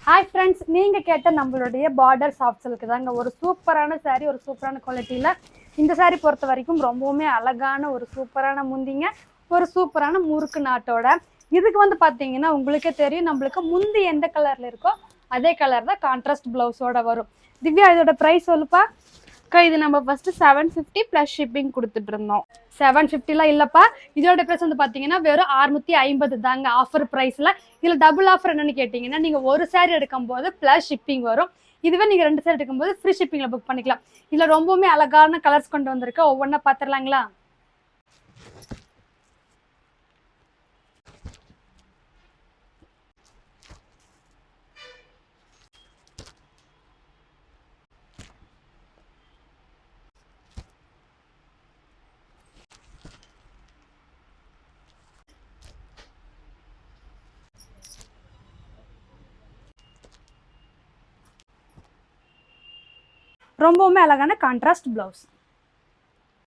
Hi friends, நீங்க கேட்ட நம்மளுடைய பார்டர் சாஃப்ட் சில்க் தாங்க ஒரு சூப்பரான saree ஒரு சூப்பரான குவாலிட்டில இந்த saree பொறுத்த வரைக்கும் ரொம்பவே அழகான ஒரு சூப்பரான முந்திங்க ஒரு சூப்பரான முறுக்கு நாட்டோட இதுக்கு வந்து பாத்தீங்கன்னா உங்களுக்கே தெரியும் நம்மளுக்கு முந்தி எந்த கலர்ல இருக்கோ அதே கலர் தான் கான்ட்ராஸ்ட் பிளவுஸோட வரும். திவ்யா இதோட பிரைஸ் சொல்லுப்பா. இது நம்ம ஃபர்ஸ்ட் 750 பிளஸ் ஷிப்பிங் கொடுத்துட்டு இருந்தோம். 750லாம் இல்லப்பா. இதோட பிரைஸ் வந்து பாத்தீங்கன்னா வெறும் 650 தாங்க ஆஃபர் பிரைஸ்ல. இதுல டபுள் ஆஃபர் என்னன்னு கேட்டீங்கன்னா நீங்க ஒரு saree எடுக்கும்போது பிளஸ் ஷிப்பிங் வரும். இதுவே நீங்க 2 saree எடுக்கும்போது ஃப்ரீ ஷிப்பிங்ல புக் பண்ணிக்கலாம். இதுல ரொம்பவுமே அழகான கலர்ஸ் கொண்டு வந்திருக்கு. ஒவ்வொன்றா பாத்துடலாங்களா? ரொம்பவுமே அழகான கான்ட்ராஸ்ட் பிளவுஸ்.